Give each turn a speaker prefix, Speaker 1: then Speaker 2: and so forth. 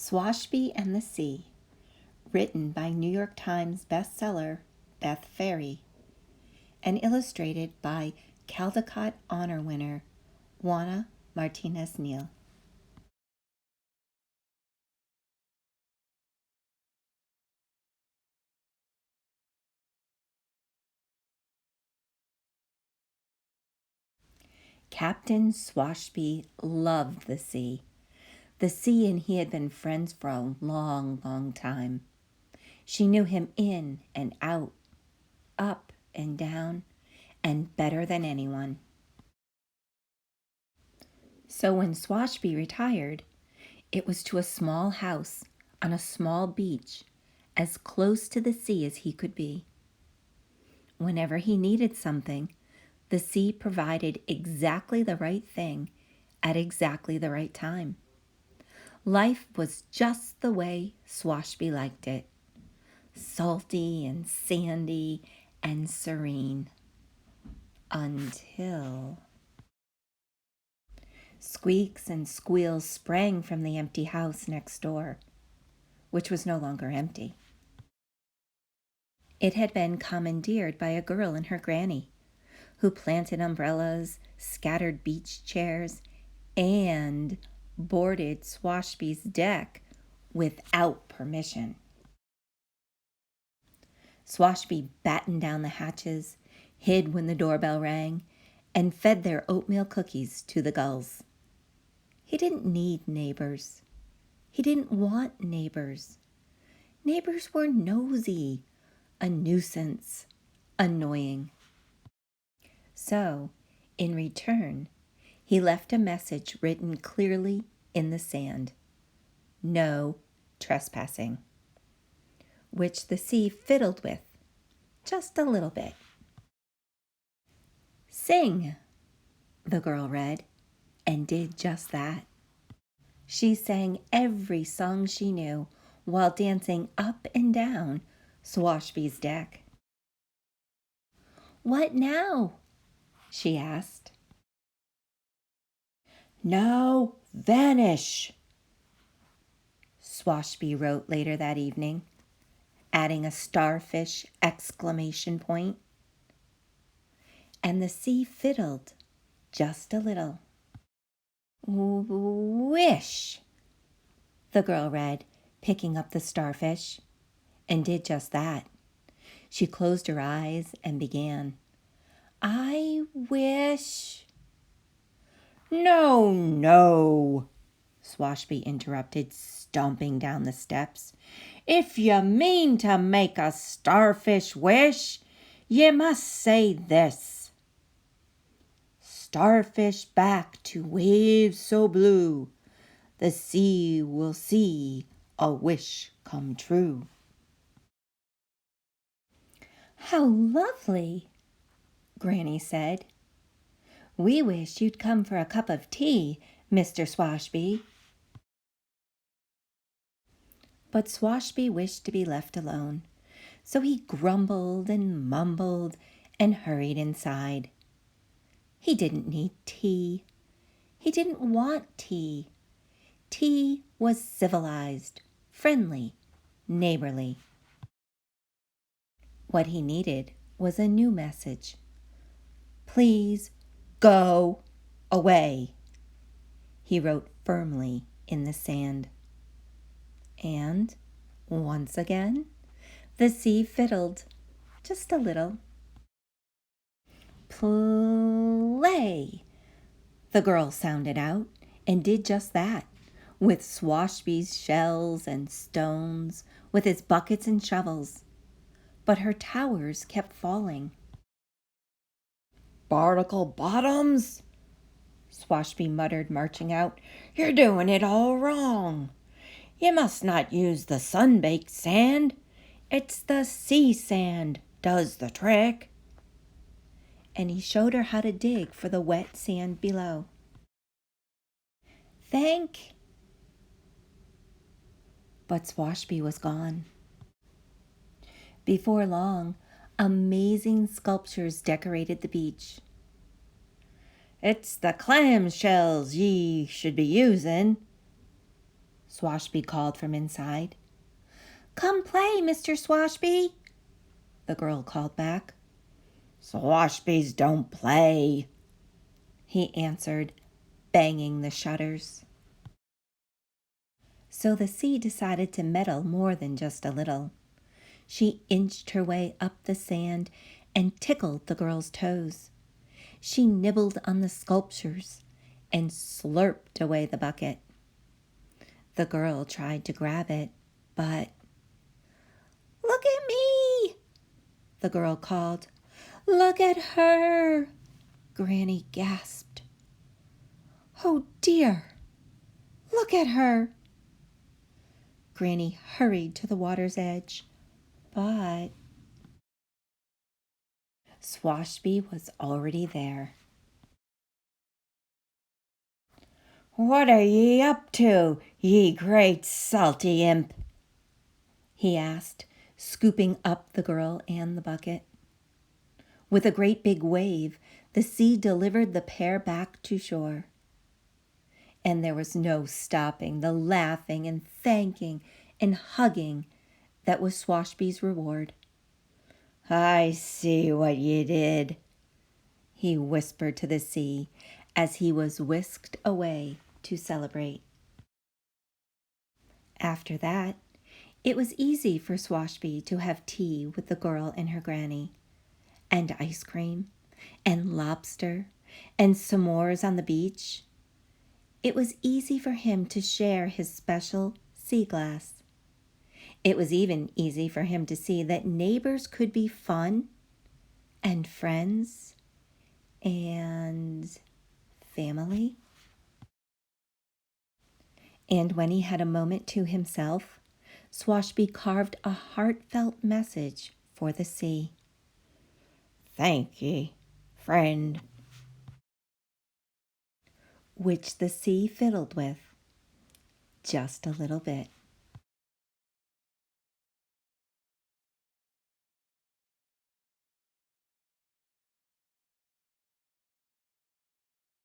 Speaker 1: Swashby and the Sea, written by New York Times bestseller Beth Ferry, and illustrated by Caldecott Honor winner Juana Martinez-Neal. Captain Swashby loved the sea. The sea and he had been friends for a long, long time. She knew him in and out, up and down, and better than anyone. So when Swashby retired, it was to a small house on a small beach, as close to the sea as he could be. Whenever he needed something, the sea provided exactly the right thing at exactly the right time. Life was just the way Swashby liked it, salty and sandy and serene. Until squeaks and squeals sprang from the empty house next door, which was no longer empty. It had been commandeered by a girl and her granny, who planted umbrellas, scattered beach chairs, and boarded Swashby's deck without permission. Swashby battened down the hatches, hid when the doorbell rang, and fed their oatmeal cookies to the gulls. He didn't need neighbors. He didn't want neighbors. Neighbors were nosy, a nuisance, annoying. So, in return, he left a message written clearly in the sand. No trespassing. Which the sea fiddled with, just a little bit. Sing, the girl read, and did just that. She sang every song she knew while dancing up and down Swashby's deck. "What now?" she asked. "Now vanish," Swashby wrote later that evening, adding a starfish exclamation point. And the sea fiddled just a little. "Wish," the girl read, picking up the starfish, and did just that. She closed her eyes and began, "I wish—" "No, no," Swashby interrupted, stomping down the steps. "If you mean to make a starfish wish, ye must say this: Starfish back to waves so blue, the sea will see a wish come true." "How lovely," Granny said. "We wish you'd come for a cup of tea, Mr. Swashby." But Swashby wished to be left alone, so he grumbled and mumbled and hurried inside. He didn't need tea. He didn't want tea. Tea was civilized, friendly, neighborly. What he needed was a new message. "Please go away," he wrote firmly in the sand. And once again, the sea fiddled just a little. "Play," the girl sounded out, and did just that, with Swashby's shells and stones, with his buckets and shovels. But her towers kept falling. "Barnacle bottoms," Swashby muttered, marching out. "You're doing it all wrong. You must not use the sun-baked sand. It's the sea sand does the trick." And he showed her how to dig for the wet sand below. "Thank—" But Swashby was gone. Before long, amazing sculptures decorated the beach. "It's the clam shells ye should be using," Swashby called from inside. "Come play, Mr. Swashby," the girl called back. "Swashbys don't play," he answered, banging the shutters. So the sea decided to meddle more than just a little. She inched her way up the sand and tickled the girl's toes. She nibbled on the sculptures and slurped away the bucket. The girl tried to grab it, but... "Look at me!" the girl called. "Look at her!" Granny gasped. "Oh dear! Look at her!" Granny hurried to the water's edge, but Swashby was already there. "What are ye up to, ye great salty imp?" he asked, scooping up the girl and the bucket. With a great big wave, the sea delivered the pair back to shore. And there was no stopping the laughing and thanking and hugging that was Swashby's reward. "I see what ye did," he whispered to the sea as he was whisked away to celebrate. After that, it was easy for Swashby to have tea with the girl and her granny, and ice cream, and lobster, and s'mores on the beach. It was easy for him to share his special sea glass. It was even easy for him to see that neighbors could be fun and friends and family. And when he had a moment to himself, Swashby carved a heartfelt message for the sea. "Thank ye, friend," which the sea fiddled with just a little bit.